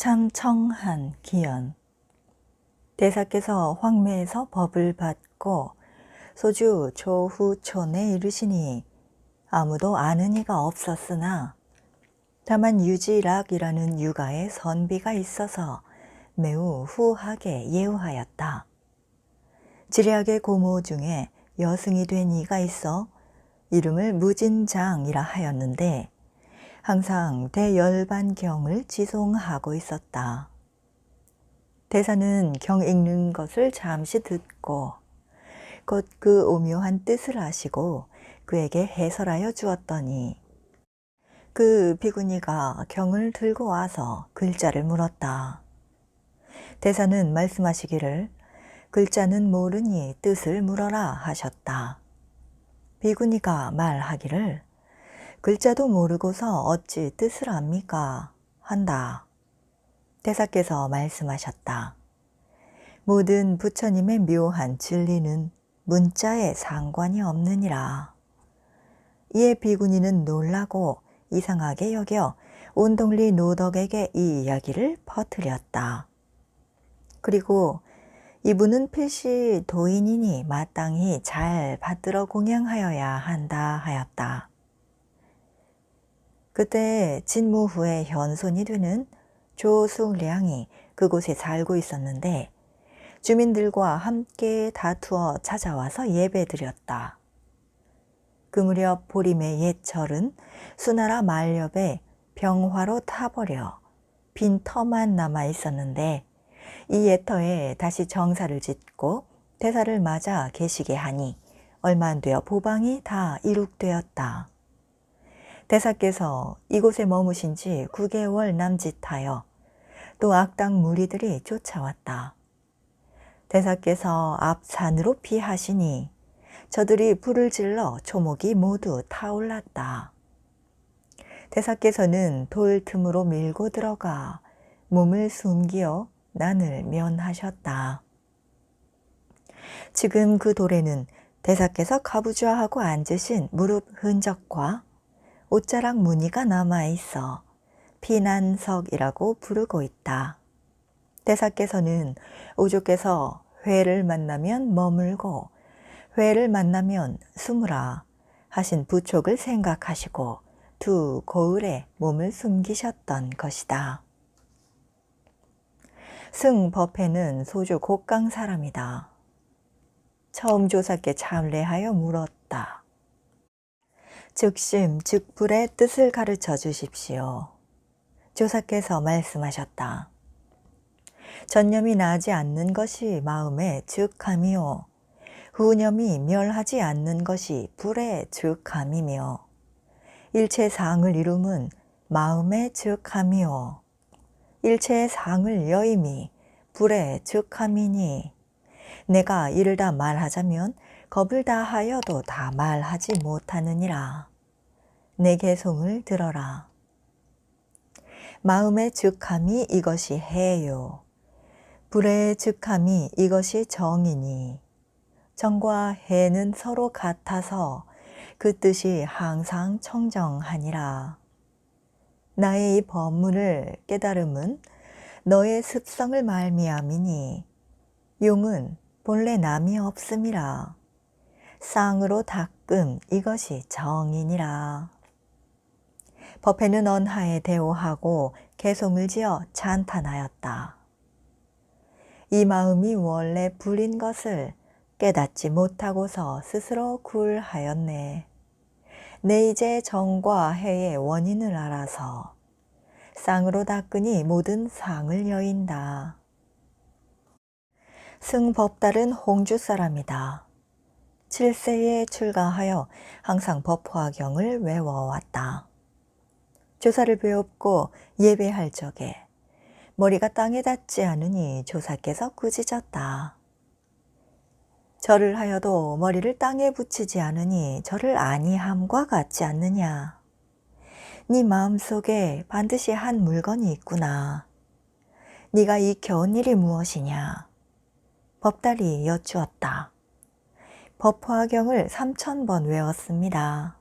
참 청한 기연. 대사께서 황매에서 법을 받고 소주 조후촌에 이르시니 아무도 아는 이가 없었으나 다만 유지락이라는 유가의 선비가 있어서 매우 후하게 예우하였다. 지략의 고모 중에 여승이 된 이가 있어 이름을 무진장이라 하였는데 항상 대열반경을 지송하고 있었다. 대사는 경 읽는 것을 잠시 듣고 곧 그 오묘한 뜻을 아시고 그에게 해설하여 주었더니 그 비구니가 경을 들고 와서 글자를 물었다. 대사는 말씀하시기를 글자는 모르니 뜻을 물어라 하셨다. 비구니가 말하기를 글자도 모르고서 어찌 뜻을 압니까? 한다. 대사께서 말씀하셨다. 모든 부처님의 묘한 진리는 문자에 상관이 없느니라. 이에 비구니는 놀라고 이상하게 여겨 온동리 노덕에게 이 이야기를 퍼뜨렸다. 그리고 이분은 필시 도인이니 마땅히 잘 받들어 공양하여야 한다 하였다. 그때 진무후의 현손이 되는 조숙량이 그곳에 살고 있었는데 주민들과 함께 다투어 찾아와서 예배드렸다. 그 무렵 보림의 옛철은 수나라 말렵에 병화로 타버려 빈 터만 남아 있었는데 이 옛터에 다시 정사를 짓고 대사를 맞아 계시게 하니 얼마 안 되어 보방이 다 이룩되었다. 대사께서 이곳에 머무신 지 9개월 남짓하여 또 악당 무리들이 쫓아왔다. 대사께서 앞 산으로 피하시니 저들이 불을 질러 초목이 모두 타올랐다. 대사께서는 돌 틈으로 밀고 들어가 몸을 숨기어 난을 면하셨다. 지금 그 돌에는 대사께서 가부좌하고 앉으신 무릎 흔적과 옷자락 무늬가 남아있어 피난석이라고 부르고 있다. 대사께서는 오조께서 회를 만나면 머물고 회를 만나면 숨으라 하신 부촉을 생각하시고 두 고을에 몸을 숨기셨던 것이다. 승법회는 소주 곡강 사람이다. 처음 조사께 참례하여 물었다. 즉심 즉불의 뜻을 가르쳐 주십시오. 조사께서 말씀하셨다. 전념이 나지 않는 것이 마음의 즉함이요 후념이 멸하지 않는 것이 불의 즉함이며 일체 상을 이룸은 마음의 즉함이요 일체의 상을 여임이 불의 즉함이니 내가 이를 다 말하자면 겁을 다하여도 다 말하지 못하느니라. 내 개송을 들어라. 마음의 즉함이 이것이 해요. 불의 즉함이 이것이 정이니 정과 해는 서로 같아서 그 뜻이 항상 청정하니라. 나의 이 법문을 깨달음은 너의 습성을 말미암이니 용은 본래 남이 없음이라. 쌍으로 닦음 이것이 정이니라. 법회는 언하에 대오하고 개송을 지어 찬탄하였다. 이 마음이 원래 불인 것을 깨닫지 못하고서 스스로 굴하였네. 내 이제 정과 해의 원인을 알아서 쌍으로 닦으니 모든 상을 여인다. 승법달은 홍주 사람이다. 7세에 출가하여 항상 법화경을 외워왔다. 조사를 배웠고 예배할 적에 머리가 땅에 닿지 않으니 조사께서 꾸짖었다. 절을 하여도 머리를 땅에 붙이지 않으니 절을 아니함과 같지 않느냐. 네 마음속에 반드시 한 물건이 있구나. 네가 이 겨운 일이 무엇이냐. 법달이 여쭈었다. 법화경을 3000번 외웠습니다.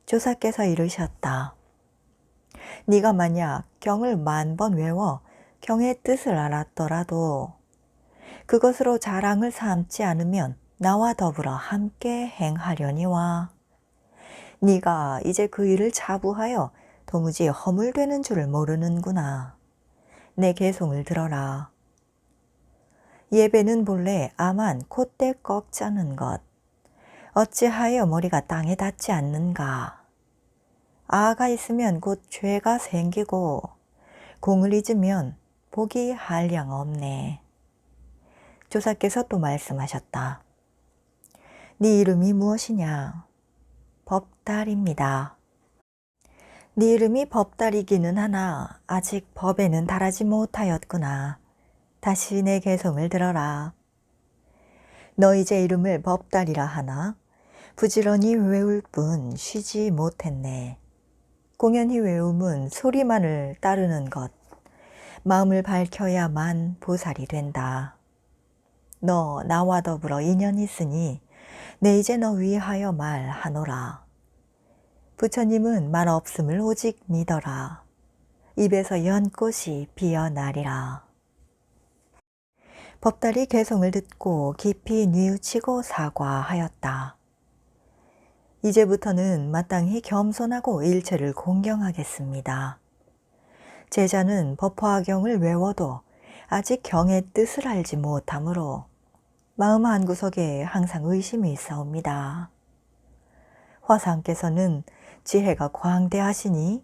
조사께서 이르셨다. 네가 만약 경을 10,000번 외워 경의 뜻을 알았더라도 그것으로 자랑을 삼지 않으면 나와 더불어 함께 행하려니와 네가 이제 그 일을 자부하여 도무지 허물되는 줄을 모르는구나. 내 계송을 들어라. 예배는 본래 아만 콧대 꺽 짜는 것. 어찌하여 머리가 땅에 닿지 않는가. 아가 있으면 곧 죄가 생기고 공을 잊으면 복이 한량 없네. 조사께서 또 말씀하셨다. 네 이름이 무엇이냐? 법달입니다. 네 이름이 법달이기는 하나 아직 법에는 달하지 못하였구나. 다시 내 계송을 들어라. 너 이제 이름을 법달이라 하나 부지런히 외울 뿐 쉬지 못했네. 공연히 외움은 소리만을 따르는 것. 마음을 밝혀야만 보살이 된다. 너 나와 더불어 인연이 있으니 내 이제 너 위하여 말하노라. 부처님은 말 없음을 오직 믿어라. 입에서 연꽃이 피어나리라. 법달이 계송을 듣고 깊이 뉘우치고 사과하였다. 이제부터는 마땅히 겸손하고 일체를 공경하겠습니다. 제자는 법화경을 외워도 아직 경의 뜻을 알지 못하므로 마음 한구석에 항상 의심이 있사옵니다. 화상께서는 지혜가 광대하시니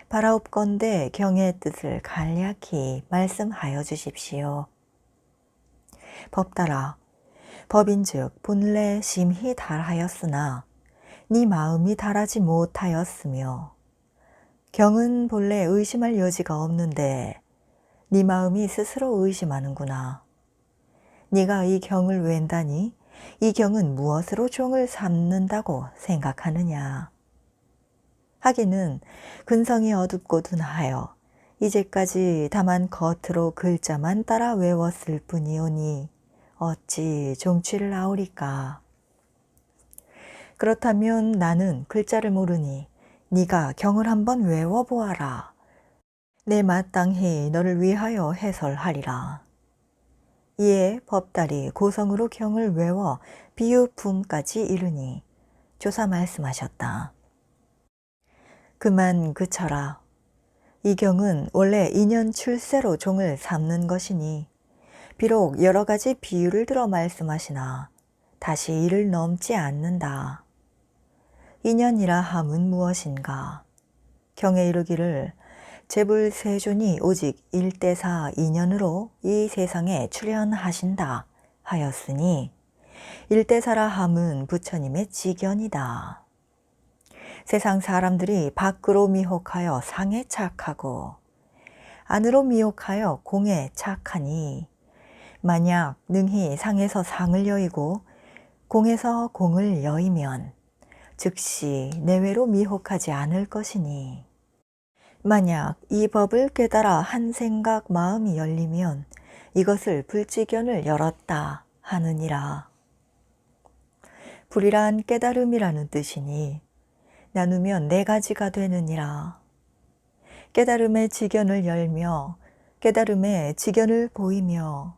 바라옵건대 경의 뜻을 간략히 말씀하여 주십시오. 법달아, 법인즉 본래 심히 달하였으나 네 마음이 달하지 못하였으며 경은 본래 의심할 여지가 없는데 네 마음이 스스로 의심하는구나. 네가 이 경을 웬다니 이 경은 무엇으로 종을 삼는다고 생각하느냐. 하기는 근성이 어둡고 둔하여 이제까지 다만 겉으로 글자만 따라 외웠을 뿐이오니 어찌 종취를 아오리까. 그렇다면 나는 글자를 모르니 네가 경을 한번 외워보아라. 내 마땅히 너를 위하여 해설하리라. 이에 법달이 고성으로 경을 외워 비유품까지 이르니 조사 말씀하셨다. 그만 그쳐라. 이 경은 원래 인연 출세로 종을 삼는 것이니 비록 여러 가지 비유를 들어 말씀하시나 다시 이를 넘지 않는다. 인연이라 함은 무엇인가? 경에 이르기를 제불세존이 오직 일대사 인연으로 이 세상에 출현하신다 하였으니 일대사라 함은 부처님의 지견이다. 세상 사람들이 밖으로 미혹하여 상에 착하고 안으로 미혹하여 공에 착하니 만약 능히 상에서 상을 여의고 공에서 공을 여의면 즉시 내외로 미혹하지 않을 것이니 만약 이 법을 깨달아 한 생각 마음이 열리면 이것을 불지견을 열었다 하느니라. 불이란 깨달음이라는 뜻이니 나누면 4가지가 되느니라. 깨달음의 지견을 열며 깨달음의 지견을 보이며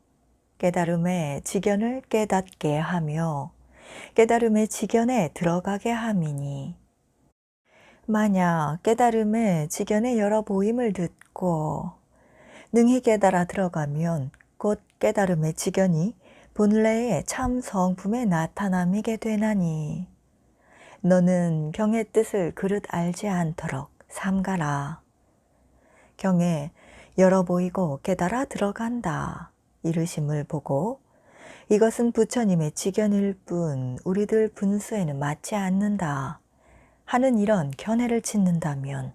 깨달음의 지견을 깨닫게 하며 깨달음의 지견에 들어가게 함이니 만약 깨달음의 지견의 여러 보임을 듣고 능히 깨달아 들어가면 곧 깨달음의 지견이 본래의 참 성품에 나타남이게 되나니 너는 경의 뜻을 그릇 알지 않도록 삼가라. 경에 열어 보이고 깨달아 들어간다 이르심을 보고 이것은 부처님의 지견일 뿐 우리들 분수에는 맞지 않는다 하는 이런 견해를 짓는다면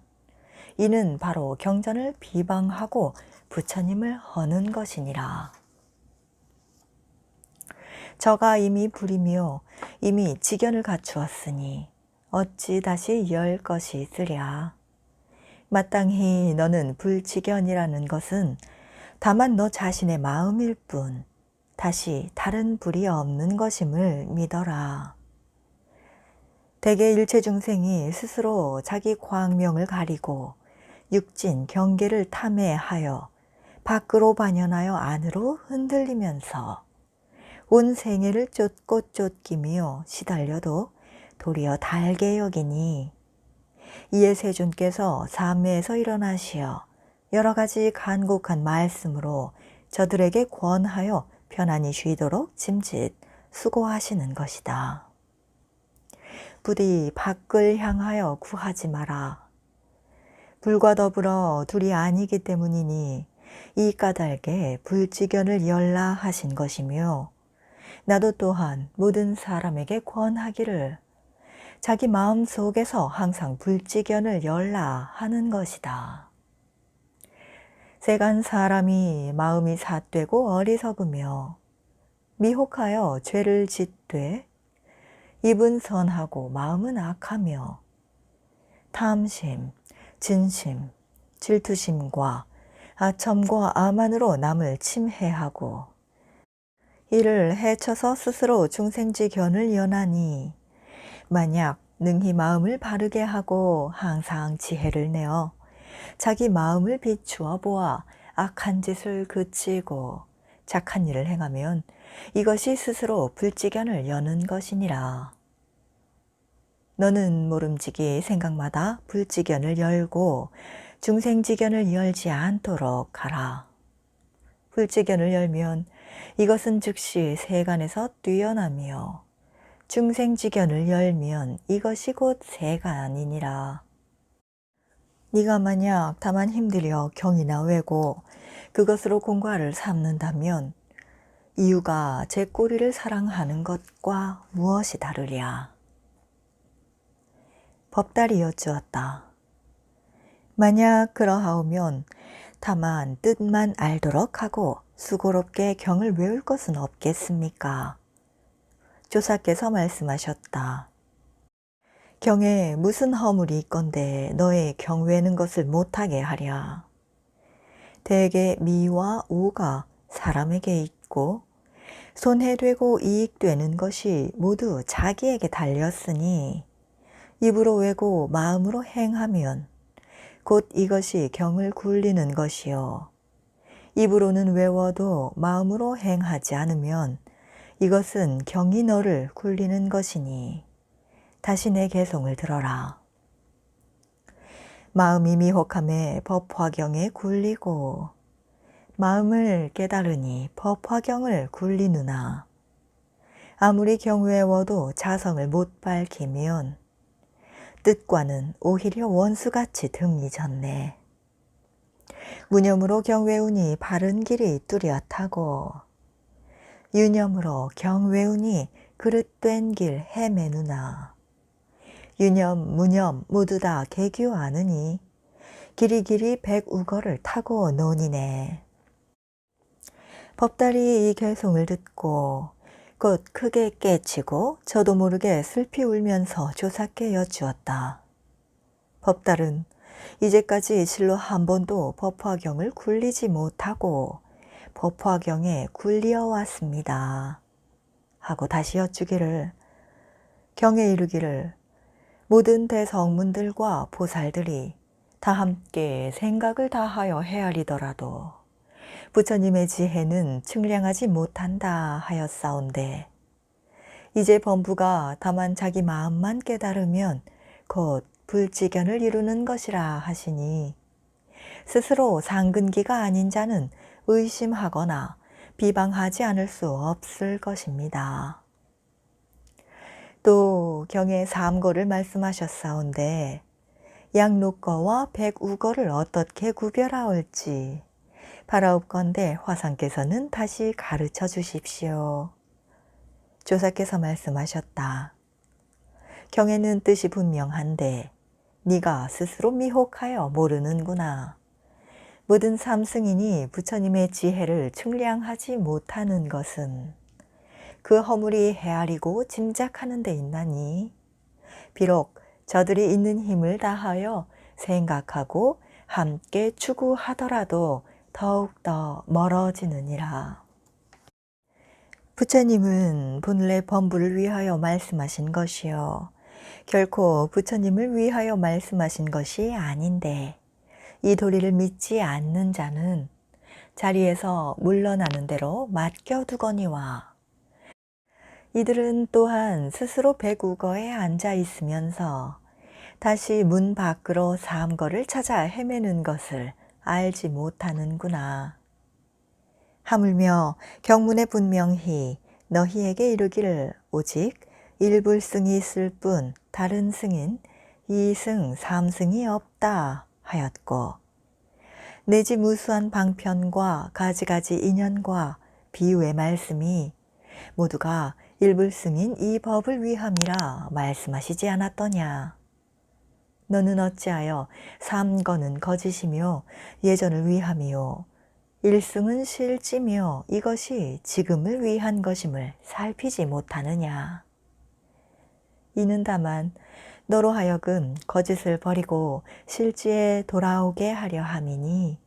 이는 바로 경전을 비방하고 부처님을 허는 것이니라. 저가 이미 불이며 이미 지견을 갖추었으니 어찌 다시 열 것이 있으랴. 마땅히 너는 불지견이라는 것은 다만 너 자신의 마음일 뿐 다시 다른 불이 없는 것임을 믿어라. 대개 일체 중생이 스스로 자기 광명을 가리고 육진 경계를 탐해하여 밖으로 반연하여 안으로 흔들리면서 온 생애를 쫓고 쫓기며 시달려도 도리어 달게 여기니 이에 세존께서 삼매에서 일어나시어 여러 가지 간곡한 말씀으로 저들에게 권하여 편안히 쉬도록 짐짓 수고하시는 것이다. 부디 밖을 향하여 구하지 마라. 불과 더불어 둘이 아니기 때문이니 이 까닭에 불지견을 열라 하신 것이며 나도 또한 모든 사람에게 권하기를 자기 마음 속에서 항상 불지견을 열라 하는 것이다. 세간 사람이 마음이 삿되고 어리석으며 미혹하여 죄를 짓되 입은 선하고 마음은 악하며 탐심, 진심, 질투심과 아첨과 아만으로 남을 침해하고 이를 해쳐서 스스로 중생지견을 연하니 만약 능히 마음을 바르게 하고 항상 지혜를 내어 자기 마음을 비추어 보아 악한 짓을 그치고 착한 일을 행하면 이것이 스스로 불지견을 여는 것이니라. 너는 모름지기 생각마다 불지견을 열고 중생지견을 열지 않도록 하라. 불지견을 열면 이것은 즉시 세간에서 뛰어나며 중생지견을 열면 이것이 곧 세간이니라. 네가 만약 다만 힘들여 경이나 외고 그것으로 공과를 삼는다면 이유가 제 꼬리를 사랑하는 것과 무엇이 다르랴. 법달이 여쭈었다. 만약 그러하오면 다만 뜻만 알도록 하고 수고롭게 경을 외울 것은 없겠습니까? 조사께서 말씀하셨다. 경에 무슨 허물이 있건대 너의 경 외는 것을 못하게 하랴. 대개 미와 오가 사람에게 있고 손해되고 이익되는 것이 모두 자기에게 달렸으니 입으로 외고 마음으로 행하면 곧 이것이 경을 굴리는 것이요. 입으로는 외워도 마음으로 행하지 않으면 이것은 경이 너를 굴리는 것이니 다시 내 개송을 들어라. 마음이 미혹함에 법화경에 굴리고 마음을 깨달으니 법화경을 굴리느나 아무리 경 외워도 자성을 못 밝히면 뜻과는 오히려 원수같이 등이 졌네. 무념으로 경 외우니 바른 길이 뚜렷하고 유념으로 경 외우니 그릇된 길 헤매누나 유념, 무념 모두 다 개교하느니 길이길이 백우거를 타고 노니네. 법달이 이 개송을 듣고 곧 크게 깨치고 저도 모르게 슬피 울면서 조사께 여쭈었다. 법달은 이제까지 실로 한 번도 법화경을 굴리지 못하고 법화경에 굴리어 왔습니다. 하고 다시 여쭈기를 경에 이르기를 모든 대성문들과 보살들이 다 함께 생각을 다하여 헤아리더라도 부처님의 지혜는 측량하지 못한다 하였사온데 이제 범부가 다만 자기 마음만 깨달으면 곧 불지견을 이루는 것이라 하시니 스스로 상근기가 아닌 자는 의심하거나 비방하지 않을 수 없을 것입니다. 또 경에 삼거를 말씀하셨사온데 양록거와 백우거를 어떻게 구별하올지 바라옵건대 화상께서는 다시 가르쳐 주십시오. 조사께서 말씀하셨다. 경에는 뜻이 분명한데 네가 스스로 미혹하여 모르는구나. 모든 삼승인이 부처님의 지혜를 측량하지 못하는 것은 그 허물이 헤아리고 짐작하는 데 있나니 비록 저들이 있는 힘을 다하여 생각하고 함께 추구하더라도 더욱더 멀어지느니라. 부처님은 본래 범부를 위하여 말씀하신 것이요 결코 부처님을 위하여 말씀하신 것이 아닌데 이 도리를 믿지 않는 자는 자리에서 물러나는 대로 맡겨두거니와 이들은 또한 스스로 백우거에 앉아 있으면서 다시 문 밖으로 삼거를 찾아 헤매는 것을 알지 못하는구나. 하물며 경문에 분명히 너희에게 이르기를 오직 일불승이 있을 뿐 다른 승인 이승 삼승이 없다 하였고 내지 무수한 방편과 가지가지 인연과 비유의 말씀이 모두가 일불승인 이 법을 위함이라 말씀하시지 않았더냐. 너는 어찌하여 삼거는 거짓이며 예전을 위함이요 일승은 실지며 이것이 지금을 위한 것임을 살피지 못하느냐. 이는 다만 너로 하여금 거짓을 버리고 실지에 돌아오게 하려 함이니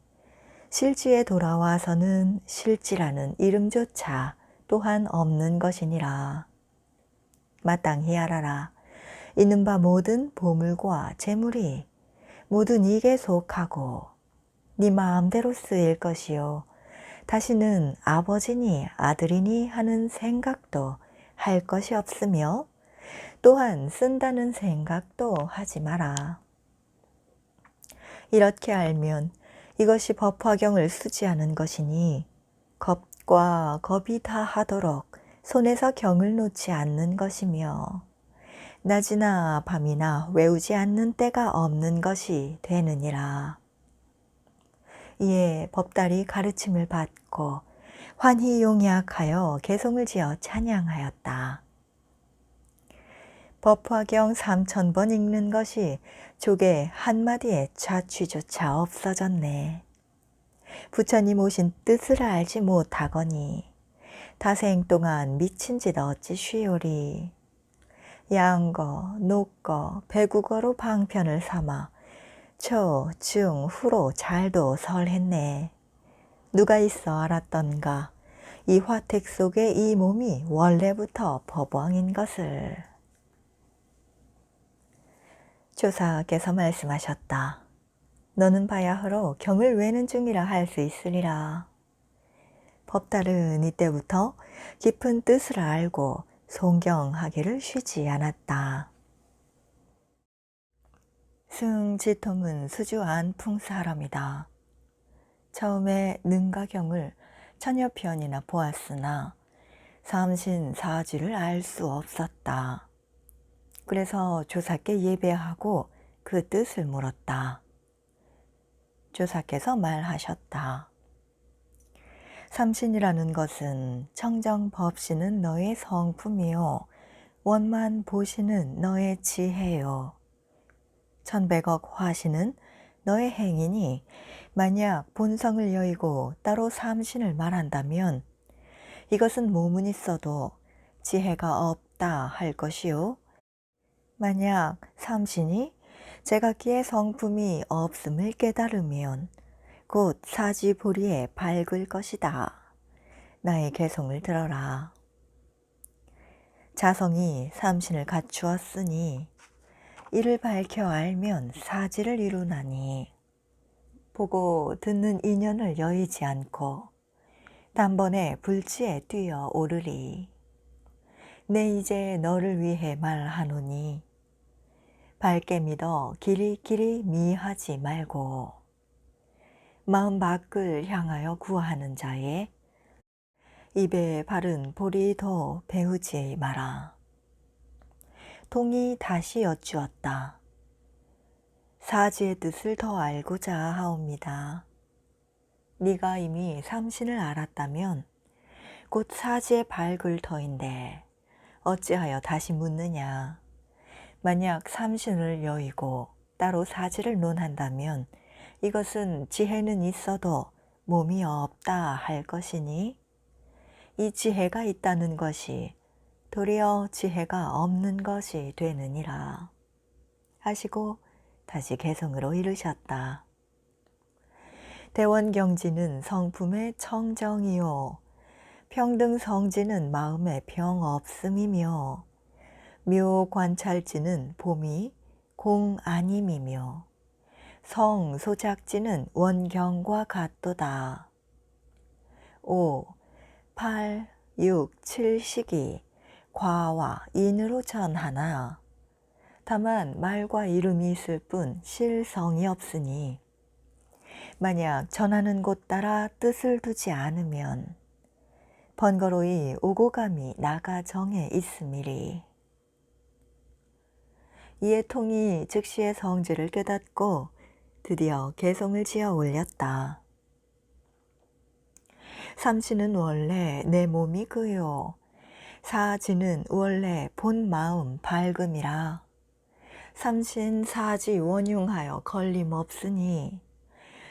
실지에 돌아와서는 실지라는 이름조차 또한 없는 것이니라. 마땅히 알아라. 있는 바 모든 보물과 재물이 모두 네게 속하고 네 마음대로 쓰일 것이요 다시는 아버지니 아들이니 하는 생각도 할 것이 없으며 또한 쓴다는 생각도 하지 마라. 이렇게 알면 이것이 법화경을 수지하는 것이니 겁과 겁이 다하도록 손에서 경을 놓지 않는 것이며 낮이나 밤이나 외우지 않는 때가 없는 것이 되느니라. 이에 법달이 가르침을 받고 환히 용약하여 개송을 지어 찬양하였다. 법화경 3000번 읽는 것이 조개 한마디의 자취조차 없어졌네. 부처님 오신 뜻을 알지 못하거니 다생 동안 미친 짓 어찌 쉬오리. 양거, 녹거, 배국어로 방편을 삼아 초, 중, 후로 잘도 설했네. 누가 있어 알았던가 이 화택 속에 이 몸이 원래부터 법왕인 것을. 조사께서 말씀하셨다. 너는 바야흐로 경을 외는 중이라 할 수 있으리라. 법달은 이때부터 깊은 뜻을 알고 송경하기를 쉬지 않았다. 승지통은 수주 안풍 사람이다. 처음에 능과 경을 천여 편이나 보았으나 삼신사지를 알 수 없었다. 그래서 조사께 예배하고 그 뜻을 물었다. 조사께서 말하셨다. 삼신이라는 것은 청정법신은 너의 성품이요 원만 보신은 너의 지혜요 천백억 화신은 너의 행위니 만약 본성을 여의고 따로 삼신을 말한다면 이것은 몸은 있어도 지혜가 없다 할 것이요 만약 삼신이 제각기의 성품이 없음을 깨달으면 곧 사지보리에 밝을 것이다. 나의 개송을 들어라. 자성이 삼신을 갖추었으니 이를 밝혀 알면 사지를 이루나니 보고 듣는 인연을 여의지 않고 단번에 불지에 뛰어 오르리. 내 이제 너를 위해 말하노니 밝게 믿어 길이 미하지 말고 마음 밖을 향하여 구하는 자의 입에 바른 보리도 배우지 마라. 통이 다시 여쭈었다. 사지의 뜻을 더 알고자 하옵니다. 네가 이미 삼신을 알았다면 곧 사지의 밝을 터인데 어찌하여 다시 묻느냐. 만약 삼신을 여의고 따로 사지를 논한다면 이것은 지혜는 있어도 몸이 없다 할 것이니 이 지혜가 있다는 것이 도리어 지혜가 없는 것이 되느니라 하시고 다시 개성으로 이르셨다. 대원경지는 성품의 청정이요 평등성지는 마음의 평없음이며 묘관찰지는 봄이 공아님이며 성 소작지는 원경과 같도다. 5. 8, 6, 7식이 과와 인으로 전하나 다만 말과 이름이 있을 뿐 실성이 없으니 만약 전하는 곳 따라 뜻을 두지 않으면 번거로이 오고감이 나가 정해 있음이리. 이에 통이 즉시의 성질을 깨닫고 드디어 개송을 지어 올렸다. 삼시는 원래 내 몸이 그요. 사지는 원래 본 마음 밝음이라. 삼신 사지 원흉하여 걸림없으니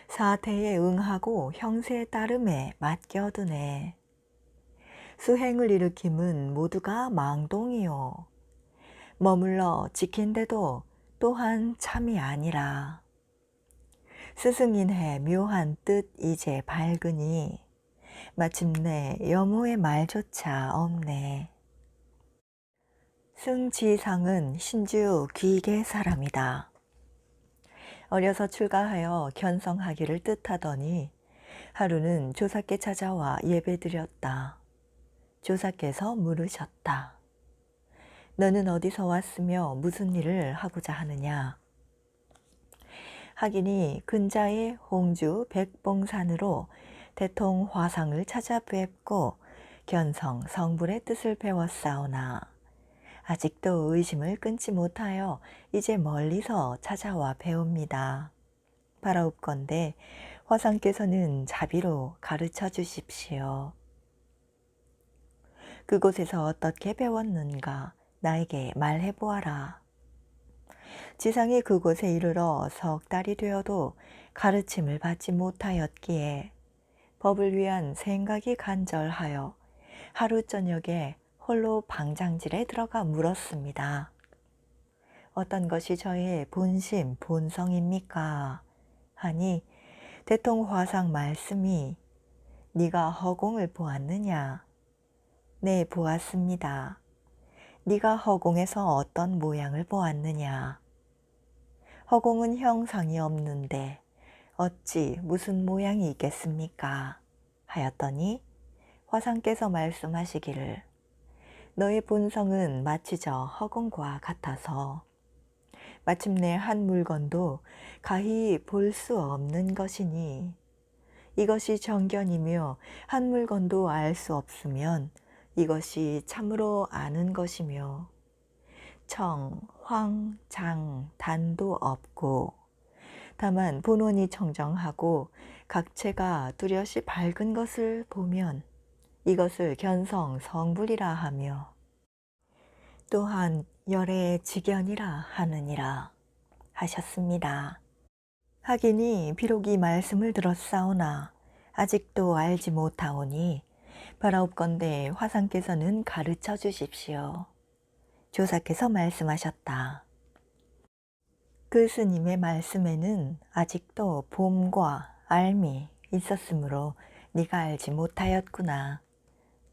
사태에 응하고 형세에 따름에 맡겨두네. 수행을 일으킴은 모두가 망동이요. 머물러 지킨데도 또한 참이 아니라. 스승인해 묘한 뜻 이제 밝으니 마침내 여모의 말조차 없네. 승지상은 신주 귀계 사람이다. 어려서 출가하여 견성하기를 뜻하더니 하루는 조사께 찾아와 예배드렸다. 조사께서 물으셨다. 너는 어디서 왔으며 무슨 일을 하고자 하느냐? 하기니 근자의 홍주 백봉산으로 대통 화상을 찾아뵙고 견성 성불의 뜻을 배웠사오나 아직도 의심을 끊지 못하여 이제 멀리서 찾아와 배웁니다. 바라옵건대 화상께서는 자비로 가르쳐 주십시오. 그곳에서 어떻게 배웠는가 나에게 말해보아라. 지상이 그곳에 이르러 석 달이 되어도 가르침을 받지 못하였기에 법을 위한 생각이 간절하여 하루 저녁에 홀로 방장질에 들어가 물었습니다. 어떤 것이 저의 본심, 본성입니까? 하니 대통 화상 말씀이 네가 허공을 보았느냐? 네, 보았습니다. 네가 허공에서 어떤 모양을 보았느냐? 허공은 형상이 없는데 어찌 무슨 모양이 있겠습니까? 하였더니 화상께서 말씀하시기를 너의 본성은 마치 저 허공과 같아서 마침내 한 물건도 가히 볼 수 없는 것이니 이것이 정견이며 한 물건도 알 수 없으면 이것이 참으로 아는 것이며 청, 황, 장, 단도 없고 다만 본원이 청정하고 각체가 뚜렷이 밝은 것을 보면 이것을 견성 성불이라 하며 또한 열의 직견이라 하느니라 하셨습니다. 하기니 비록 이 말씀을 들었사오나 아직도 알지 못하오니 바라옵건대 화상께서는 가르쳐 주십시오. 조사께서 말씀하셨다. 그 스님의 말씀에는 아직도 봄과 알미 있었으므로 네가 알지 못하였구나.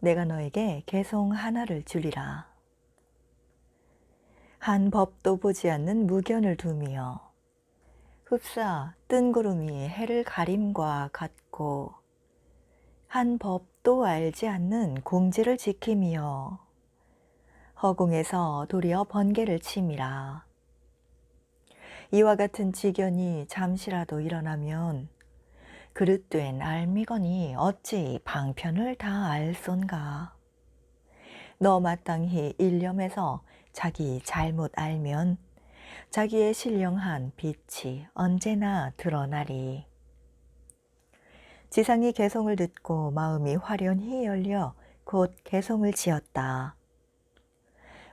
내가 너에게 개송 하나를 주리라. 한 법도 보지 않는 무견을 두며 흡사 뜬 구름이 해를 가림과 같고 한 법도 알지 않는 공지를 지킴이여 허공에서 도리어 번개를 침이라. 이와 같은 지견이 잠시라도 일어나면 그릇된 알미거니 어찌 방편을 다 알쏜가. 너 마땅히 일념에서 자기 잘못 알면 자기의 신령한 빛이 언제나 드러나리. 지상이 개송을 듣고 마음이 화련히 열려 곧 개송을 지었다.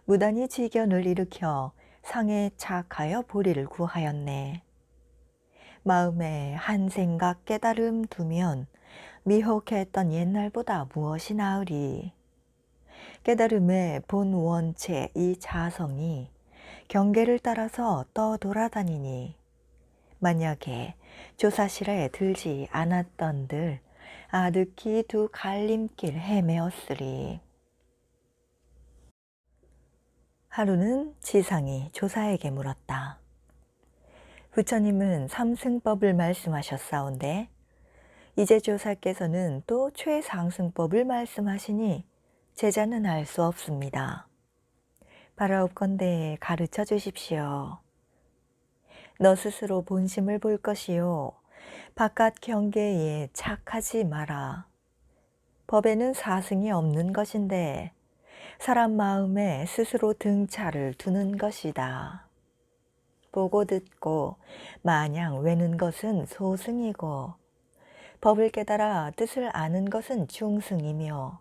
무단히 지견을 일으켜 상에 착하여 보리를 구하였네. 마음에 한 생각 깨달음 두면 미혹했던 옛날보다 무엇이 나으리. 깨달음의 본 원체 이 자성이 경계를 따라서 떠돌아다니니 만약에 조사실에 들지 않았던들 아득히 두 갈림길 헤매었으리. 하루는 지상이 조사에게 물었다. 부처님은 삼승법을 말씀하셨사온데 이제 조사께서는 또 최상승법을 말씀하시니 제자는 알 수 없습니다. 바라옵건대 가르쳐 주십시오. 너 스스로 본심을 볼 것이요 바깥 경계에 착하지 마라. 법에는 사승이 없는 것인데 사람 마음에 스스로 등차를 두는 것이다. 보고 듣고 마냥 외는 것은 소승이고 법을 깨달아 뜻을 아는 것은 중승이며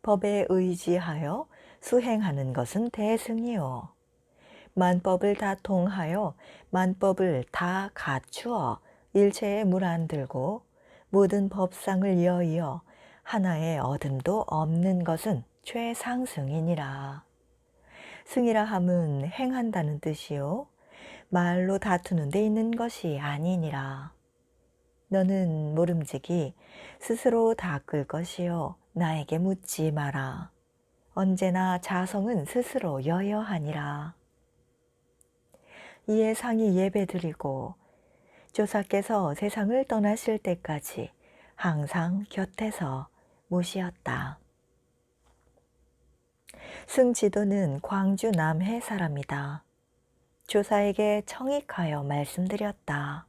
법에 의지하여 수행하는 것은 대승이요 만법을 다 통하여 만법을 다 갖추어 일체에 물 안 들고 모든 법상을 여의어 하나의 어둠도 없는 것은 최상승이니라. 승이라 함은 행한다는 뜻이요 말로 다투는 데 있는 것이 아니니라. 너는 모름지기 스스로 닦을 것이요 나에게 묻지 마라. 언제나 자성은 스스로 여여하니라. 이에 상이 예배드리고 조사께서 세상을 떠나실 때까지 항상 곁에서 모시었다. 승지도는 광주 남해 사람이다. 조사에게 청익하여 말씀드렸다.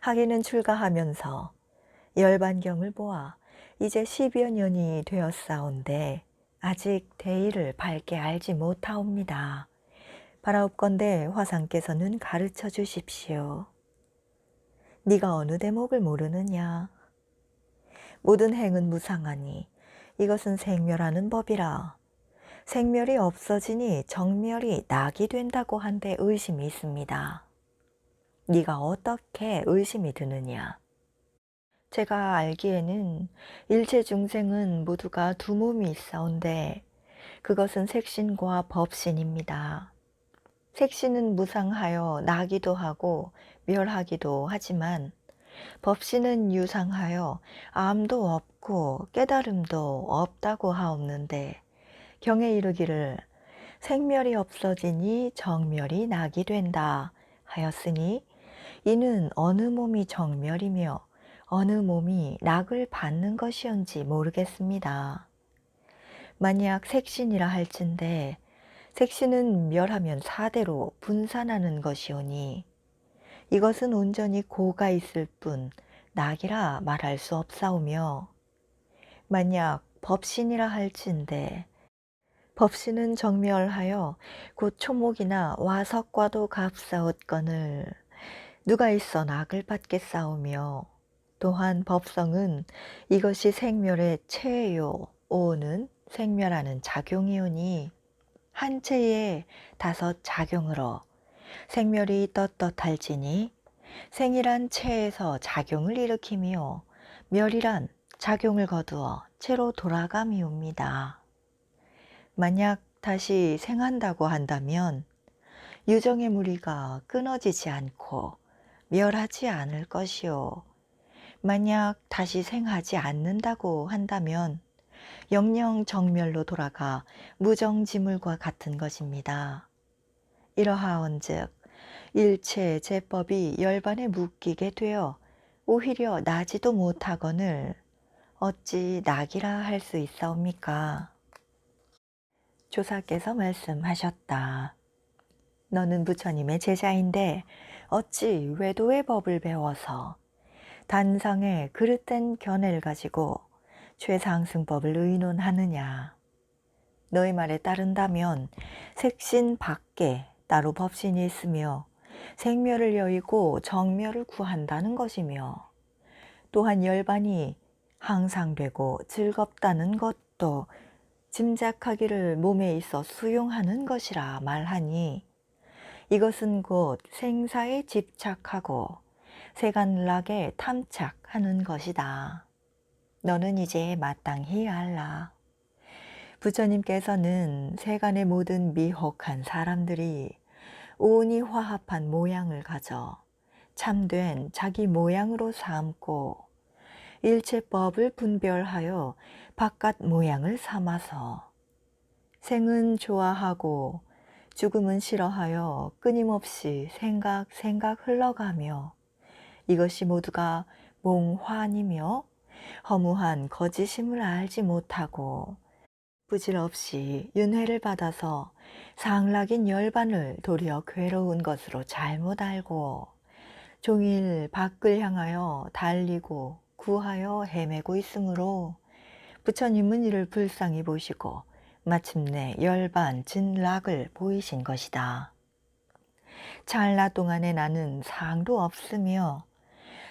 하기는 출가하면서 열반경을 보아 이제 10여 년이 되었사온데 아직 대의를 밝게 알지 못하옵니다. 바라옵건대 화상께서는 가르쳐 주십시오. 네가 어느 대목을 모르느냐? 모든 행은 무상하니 이것은 생멸하는 법이라. 생멸이 없어지니 정멸이 낙이 된다고 한데 의심이 있습니다. 네가 어떻게 의심이 드느냐? 제가 알기에는 일체 중생은 모두가 두 몸이 있사온데 그것은 색신과 법신입니다. 색신은 무상하여 나기도 하고 멸하기도 하지만 법신은 유상하여 암도 없고 깨달음도 없다고 하옵는데 경에 이르기를 생멸이 없어지니 정멸이 낙이 된다 하였으니 이는 어느 몸이 정멸이며 어느 몸이 낙을 받는 것이온지 모르겠습니다. 만약 색신이라 할진대 색신은 멸하면 사대로 분산하는 것이오니 이것은 온전히 고가 있을 뿐 낙이라 말할 수 없사오며 만약 법신이라 할진대 법신은 정멸하여 곧 초목이나 와석과도 값사옵거늘 누가 있어 낙을 받겠사오며 또한 법성은 이것이 생멸의 체요 오는 생멸하는 작용이오니 한 체에 5 작용으로 생멸이 떳떳할지니 생이란 체에서 작용을 일으키며 멸이란 작용을 거두어 체로 돌아감이옵니다. 만약 다시 생한다고 한다면 유정의 무리가 끊어지지 않고 멸하지 않을 것이요 만약 다시 생하지 않는다고 한다면 영영 정멸로 돌아가 무정지물과 같은 것입니다. 이러하온즉 일체 제법이 열반에 묶이게 되어 오히려 나지도 못하거늘 어찌 낙이라 할 수 있사옵니까? 조사께서 말씀하셨다. 너는 부처님의 제자인데 어찌 외도의 법을 배워서 단상에 그릇된 견해를 가지고 최상승법을 의논하느냐. 너의 말에 따른다면 색신 밖에 따로 법신이 있으며 생멸을 여의고 정멸을 구한다는 것이며 또한 열반이 항상되고 즐겁다는 것도 짐작하기를 몸에 있어 수용하는 것이라 말하니 이것은 곧 생사에 집착하고 세간락에 탐착하는 것이다. 너는 이제 마땅히 알라. 부처님께서는 세간의 모든 미혹한 사람들이 온이 화합한 모양을 가져 참된 자기 모양으로 삼고 일체법을 분별하여 바깥 모양을 삼아서 생은 좋아하고 죽음은 싫어하여 끊임없이 생각 흘러가며 이것이 모두가 몽환이며 허무한 거짓임을 알지 못하고 부질없이 윤회를 받아서 상락인 열반을 도리어 괴로운 것으로 잘못 알고 종일 밖을 향하여 달리고 구하여 헤매고 있으므로 부처님은 이를 불쌍히 보시고 마침내 열반 진락을 보이신 것이다. 찰나 동안에 나는 상도 없으며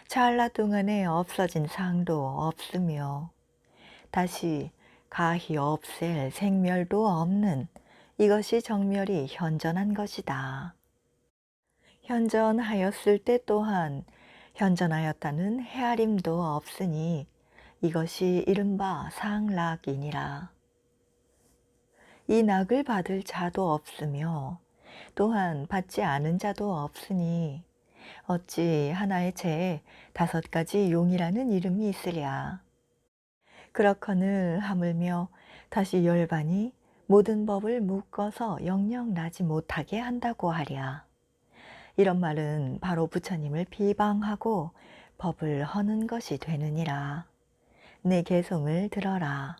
찰나 동안에 없어진 상도 없으며 다시 가히 없앨 생멸도 없는 이것이 정멸이 현전한 것이다. 현전하였을 때 또한 현전하였다는 헤아림도 없으니 이것이 이른바 상락이니라. 이 낙을 받을 자도 없으며 또한 받지 않은 자도 없으니 어찌 하나의 채에 5가지 용이라는 이름이 있으랴. 그렇거늘 하물며 다시 열반이 모든 법을 묶어서 영영 나지 못하게 한다고 하랴. 이런 말은 바로 부처님을 비방하고 법을 허는 것이 되느니라. 내 개송을 들어라.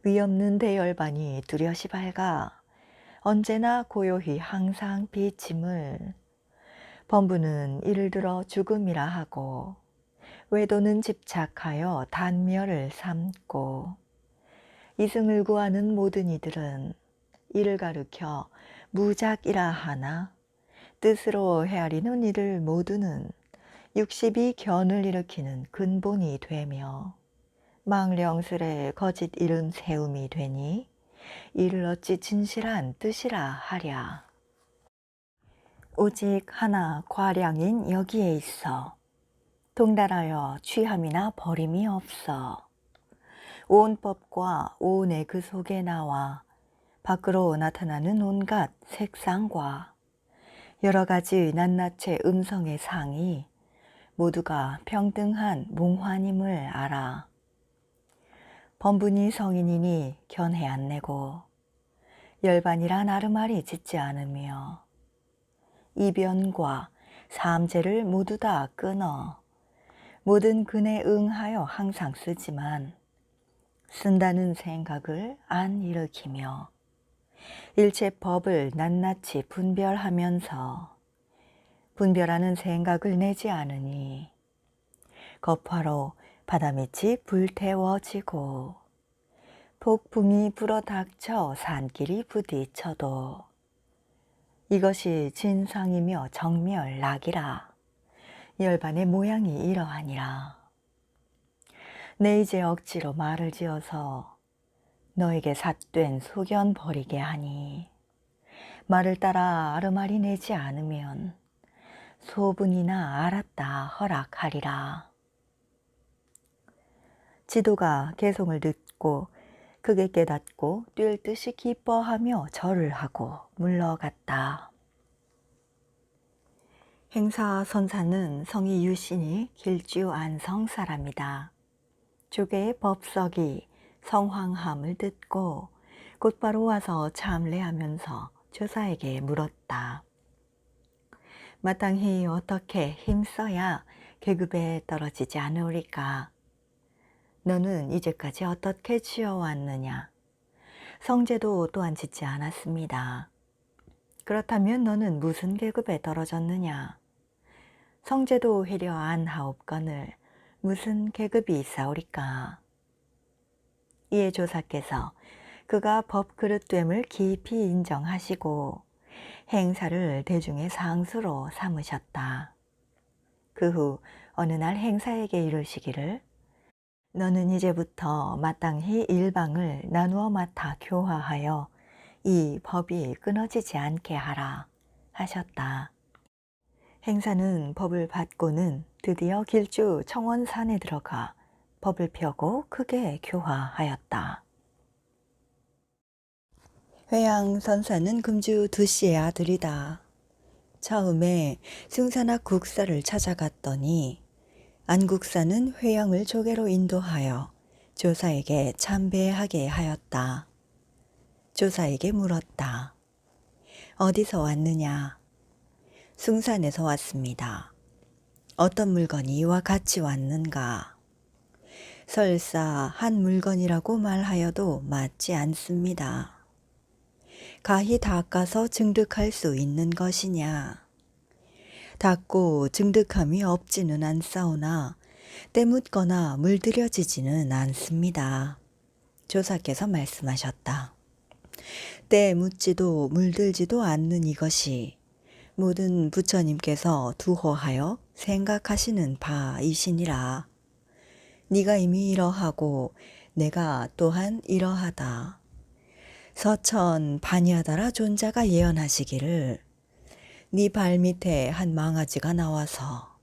위없는 대열반이 뚜렷이 밝아 언제나 고요히 항상 비침을 범부는 이를 들어 죽음이라 하고 외도는 집착하여 단멸을 삼고 이승을 구하는 모든 이들은 이를 가르켜 무작이라 하나 뜻으로 헤아리는 이들 모두는 60이 견을 일으키는 근본이 되며 망령스레 거짓 이름 세움이 되니 이를 어찌 진실한 뜻이라 하랴. 오직 하나 과량인 여기에 있어 동달하여 취함이나 버림이 없어 온 법과 온의 그 속에 나와 밖으로 나타나는 온갖 색상과 여러 가지 낱낱의 음성의 상이 모두가 평등한 몽환임을 알아. 범분이 성인이니 견해 안 내고 열반이라 나름말이 짓지 않으며 이변과 삼재를 모두 다 끊어 모든 근에 응하여 항상 쓰지만 쓴다는 생각을 안 일으키며 일체 법을 낱낱이 분별하면서 분별하는 생각을 내지 않으니 거파로 바다밑이 불태워지고 폭풍이 불어닥쳐 산길이 부딪혀도 이것이 진상이며 정멸락이라. 열반의 모양이 이러하니라. 내 이제 억지로 말을 지어서 너에게 삿된 소견 버리게 하니 말을 따라 아르말이 내지 않으면 소분이나 알았다 허락하리라. 지도가 개송을 듣고 크게 깨닫고 뛸 듯이 기뻐하며 절을 하고 물러갔다. 행사선사는 성이 유신이 길주 안성 사람이다. 조계의 법석이 성황함을 듣고 곧바로 와서 참례하면서 조사에게 물었다. 마땅히 어떻게 힘써야 계급에 떨어지지 않으리까? 너는 이제까지 어떻게 지어왔느냐? 성제도 또한 짓지 않았습니다. 그렇다면 너는 무슨 계급에 떨어졌느냐? 성제도 해려 안 하옵거늘 무슨 계급이 있사오리까? 이에 조사께서 그가 법그릇됨을 깊이 인정하시고 행사를 대중의 상수로 삼으셨다. 그 후 어느 날 행사에게 이르시기를 너는 이제부터 마땅히 일방을 나누어 맡아 교화하여 이 법이 끊어지지 않게 하라 하셨다. 행사는 법을 받고는 드디어 길주 청원산에 들어가 법을 펴고 크게 교화하였다. 회양선사는 금주 두씨의 아들이다. 처음에 승산악 국사를 찾아갔더니 안국사는 회양을 조계로 인도하여 조사에게 참배하게 하였다. 조사에게 물었다. 어디서 왔느냐? 숭산에서 왔습니다. 어떤 물건이 이와 같이 왔는가? 설사 한 물건이라고 말하여도 맞지 않습니다. 가히 닦아서 증득할 수 있는 것이냐? 닦고 증득함이 없지는 않사오나 때묻거나 물들여지지는 않습니다. 조사께서 말씀하셨다. 때묻지도 물들지도 않는 이것이 모든 부처님께서 두호하여 생각하시는 바이시니라. 네가 이미 이러하고 내가 또한 이러하다. 서천 반야다라 존자가 예언하시기를 네 발밑에 한 망아지가 나와서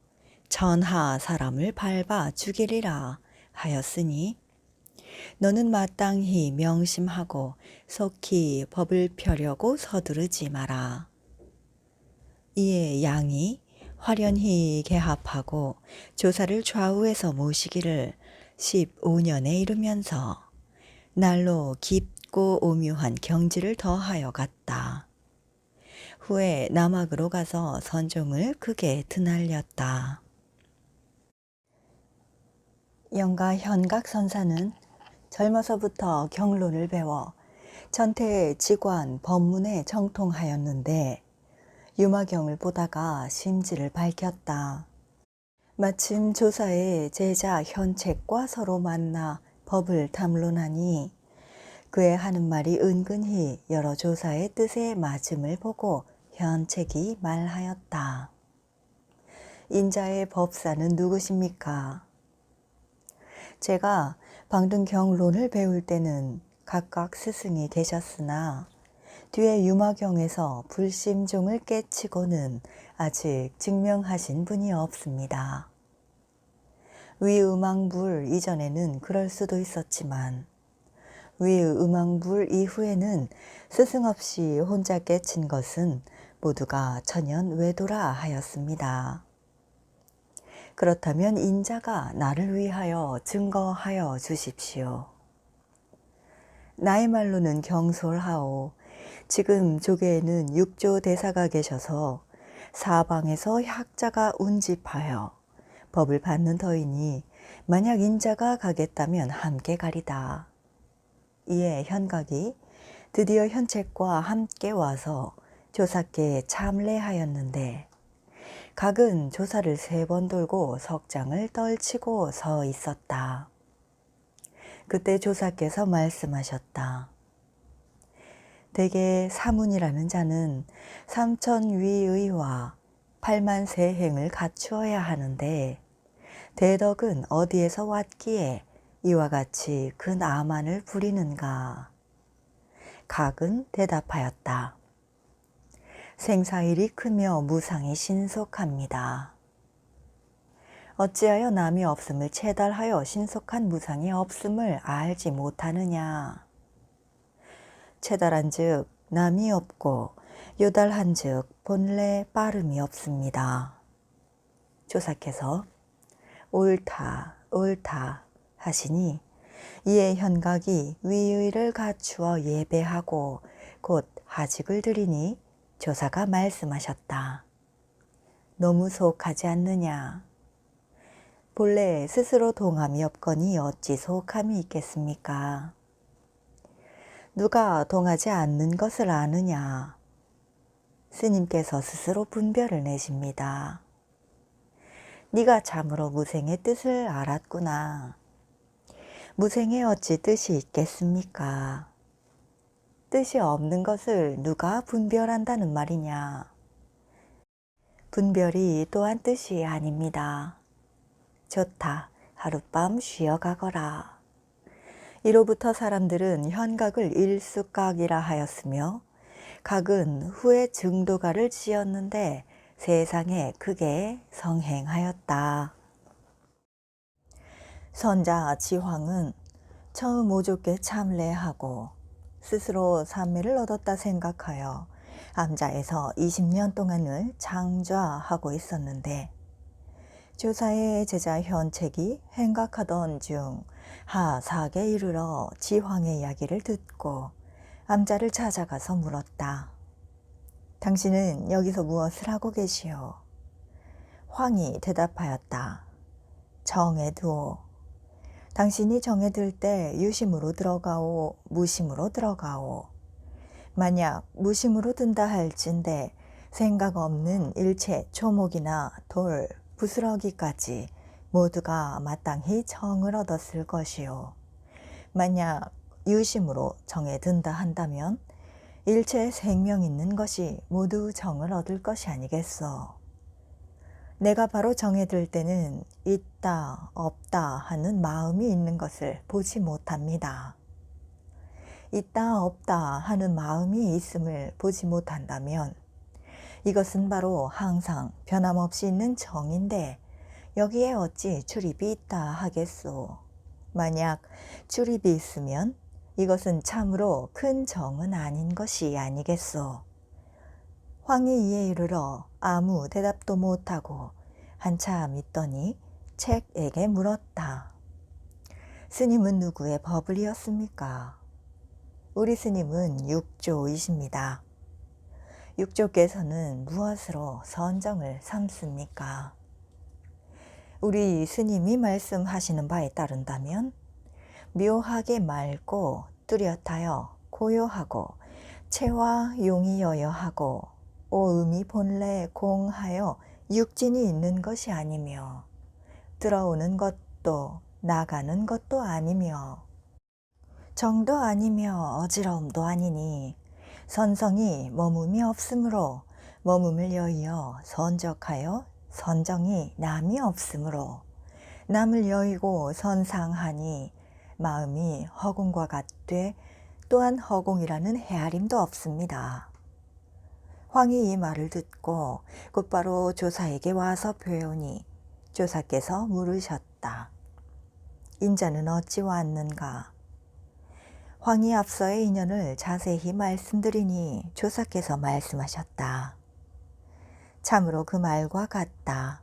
천하 사람을 밟아 죽이리라 하였으니 너는 마땅히 명심하고 속히 법을 펴려고 서두르지 마라. 이에 양이 화련히 개합하고 조사를 좌우에서 모시기를 15년에 이르면서 날로 깊고 오묘한 경지를 더하여 갔다. 후에 남학으로 가서 선종을 크게 드날렸다. 영가 현각선사는 젊어서부터 경론을 배워 전태 직관 법문에 정통하였는데 유마경을 보다가 심지를 밝혔다. 마침 조사의 제자 현책과 서로 만나 법을 담론하니 그의 하는 말이 은근히 여러 조사의 뜻에 맞음을 보고 현책이 말하였다. 인자의 법사는 누구십니까? 제가 방등경론을 배울 때는 각각 스승이 계셨으나 뒤에 유마경에서 불심종을 깨치고는 아직 증명하신 분이 없습니다. 위의망불 이전에는 그럴 수도 있었지만 위의망불 이후에는 스승 없이 혼자 깨친 것은 모두가 천연 외도라 하였습니다. 그렇다면 인자가 나를 위하여 증거하여 주십시오. 나의 말로는 경솔하오. 지금 조계에는 육조 대사가 계셔서 사방에서 학자가 운집하여 법을 받는 터이니 만약 인자가 가겠다면 함께 가리다. 이에 현각이 드디어 현책과 함께 와서 조사께 참례하였는데 각은 조사를 3번 돌고 석장을 떨치고 서 있었다. 그때 조사께서 말씀하셨다. 대개 사문이라는 자는 삼천위의와 8만 세행을 갖추어야 하는데 대덕은 어디에서 왔기에 이와 같이 그 나만을 부리는가? 각은 대답하였다. 생사일이 크며 무상이 신속합니다. 어찌하여 남이 없음을 체달하여 신속한 무상이 없음을 알지 못하느냐? 체달한즉 남이 없고 요달한즉 본래 빠름이 없습니다. 조사께서 옳다 옳다 하시니 이에 현각이 위의를 갖추어 예배하고 곧 하직을 드리니 조사가 말씀하셨다. 너무 속하지 않느냐? 본래 스스로 동함이 없거니 어찌 속함이 있겠습니까? 누가 동하지 않는 것을 아느냐? 스님께서 스스로 분별을 내십니다. 네가 참으로 무생의 뜻을 알았구나. 무생에 어찌 뜻이 있겠습니까? 뜻이 없는 것을 누가 분별한다는 말이냐? 분별이 또한 뜻이 아닙니다. 좋다. 하룻밤 쉬어가거라. 이로부터 사람들은 현각을 일숙각이라 하였으며 각은 후에 증도가를 지었는데 세상에 크게 성행하였다. 선자 지황은 처음 오죽게 참례하고 스스로 삼매를 얻었다 생각하여 암자에서 20년 동안을 장좌하고 있었는데 조사의 제자 현책이 행각하던 중 하사에 이르러 지황의 이야기를 듣고 암자를 찾아가서 물었다. 당신은 여기서 무엇을 하고 계시오? 황이 대답하였다. 정해두오. 당신이 정해들 때 유심으로 들어가오, 무심으로 들어가오. 만약 무심으로 든다 할진대 생각 없는 일체 초목이나 돌, 부스러기까지 모두가 마땅히 정을 얻었을 것이요. 만약 유심으로 정에 든다 한다면 일체 생명 있는 것이 모두 정을 얻을 것이 아니겠소. 내가 바로 정에 들 때는 있다, 없다 하는 마음이 있는 것을 보지 못합니다. 있다, 없다 하는 마음이 있음을 보지 못한다면 이것은 바로 항상 변함없이 있는 정인데 여기에 어찌 출입이 있다 하겠소. 만약 출입이 있으면 이것은 참으로 큰 정은 아닌 것이 아니겠소. 황이 이에 이르러 아무 대답도 못하고 한참 있더니 책에게 물었다. 스님은 누구의 법을 이었습니까? 우리 스님은 육조이십니다. 육조께서는 무엇으로 선정을 삼습니까? 우리 스님이 말씀하시는 바에 따른다면 묘하게 맑고 뚜렷하여 고요하고 체와 용이 여여하고 오음이 본래 공하여 육진이 있는 것이 아니며 들어오는 것도 나가는 것도 아니며 정도 아니며 어지러움도 아니니 선성이 머뭅이 없으므로 머뭅을 여의어 선적하여 선정이 남이 없으므로 남을 여의고 선상하니 마음이 허공과 같되 또한 허공이라는 헤아림도 없습니다. 황이 이 말을 듣고 곧바로 조사에게 와서 배우니 조사께서 물으셨다. 인자는 어찌 왔는가? 황이 앞서의 인연을 자세히 말씀드리니 조사께서 말씀하셨다. 참으로 그 말과 같다.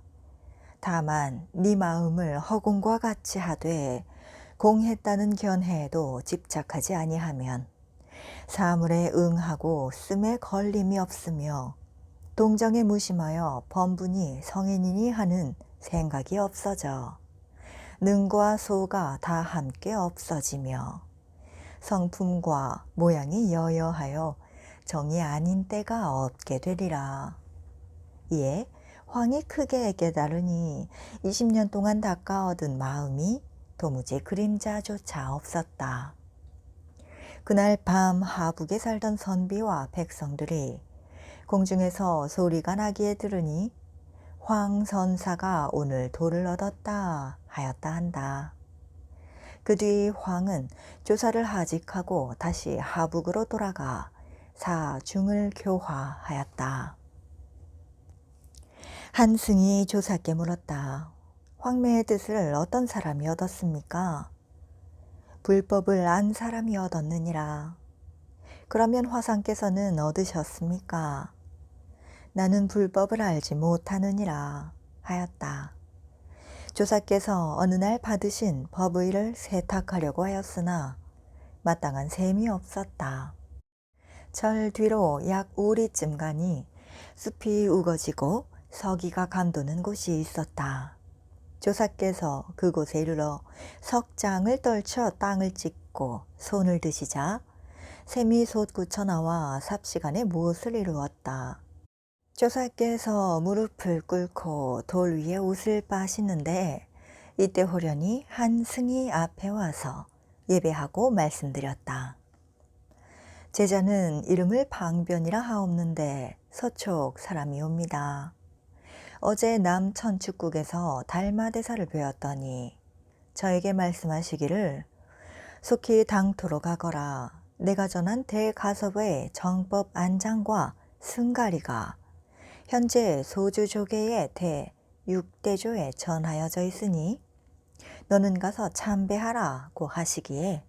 다만 네 마음을 허공과 같이 하되 공했다는 견해에도 집착하지 아니하면 사물에 응하고 씀에 걸림이 없으며 동정에 무심하여 범분이 성인이니 하는 생각이 없어져 능과 소가 다 함께 없어지며 성품과 모양이 여여하여 정이 아닌 때가 없게 되리라. 이에 황이 크게 깨달으니 20년 동안 닦아 얻은 마음이 도무지 그림자조차 없었다. 그날 밤 하북에 살던 선비와 백성들이 공중에서 소리가 나기에 들으니 황 선사가 오늘 도를 얻었다 하였다 한다. 그 뒤 황은 조사를 하직하고 다시 하북으로 돌아가 사중을 교화하였다. 한 승이 조사께 물었다. 황매의 뜻을 어떤 사람이 얻었습니까? 불법을 안 사람이 얻었느니라. 그러면 화상께서는 얻으셨습니까? 나는 불법을 알지 못하느니라 하였다. 조사께서 어느 날 받으신 법의를 세탁하려고 하였으나 마땅한 셈이 없었다. 절 뒤로 약 5리쯤 가니 숲이 우거지고 서기가 감도는 곳이 있었다. 조사께서 그곳에 이르러 석장을 떨쳐 땅을 찍고 손을 드시자 샘이 솟구쳐 나와 삽시간에 무엇을 이루었다. 조사께서 무릎을 꿇고 돌 위에 옷을 빠시는데 이때 호련히 한 승이 앞에 와서 예배하고 말씀드렸다. 제자는 이름을 방변이라 하옵는데 서촉 사람이옵니다. 어제 남천축국에서 달마대사를 배웠더니 저에게 말씀하시기를 속히 당토로 가거라. 내가 전한 대가섭의 정법 안장과 승가리가 현재 소주조계의 대6대조에 전하여져 있으니 너는 가서 참배하라고 하시기에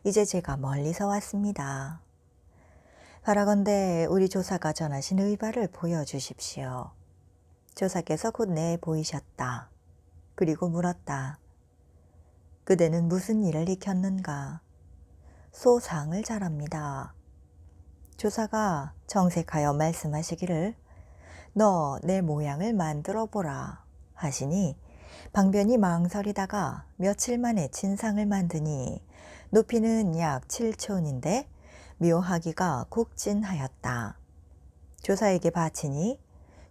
이제 제가 멀리서 왔습니다. 바라건대 우리 조사가 전하신 의발을 보여주십시오. 조사께서 곧 내보이셨다. 그리고 물었다. 그대는 무슨 일을 익혔는가? 소상을 잘합니다. 조사가 정색하여 말씀하시기를 너 내 모양을 만들어 보라 하시니 방변이 망설이다가 며칠 만에 진상을 만드니 높이는 약 7촌인데 묘하기가 국진하였다. 조사에게 바치니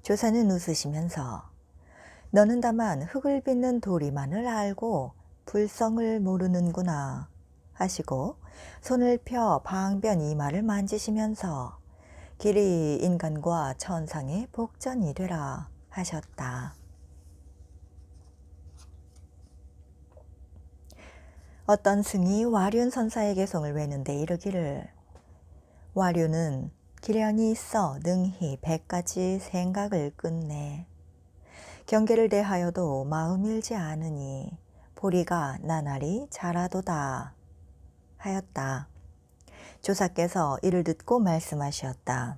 조사는 웃으시면서 너는 다만 흙을 빚는 도리만을 알고 불성을 모르는구나 하시고 손을 펴 방변 이마를 만지시면서 길이 인간과 천상의 복전이 되라 하셨다. 어떤 승이 와륜 선사에게 송을 외는데 이르기를 와륜은 기량이 있어 능히 100가지 생각을 끝내 경계를 대하여도 마음 일지 않으니 보리가 나날이 자라도다 하였다. 조사께서 이를 듣고 말씀하셨다.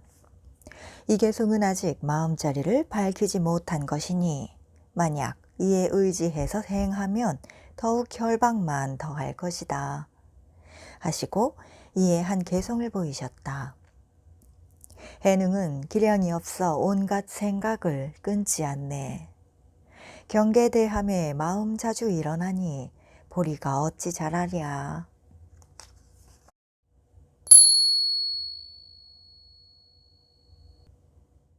이 개송은 아직 마음자리를 밝히지 못한 것이니 만약 이에 의지해서 행하면 더욱 결박만 더할 것이다 하시고 이에 한 개송을 보이셨다. 해능은 기량이 없어 온갖 생각을 끊지 않네. 경계대함에 마음 자주 일어나니 보리가 어찌 자라랴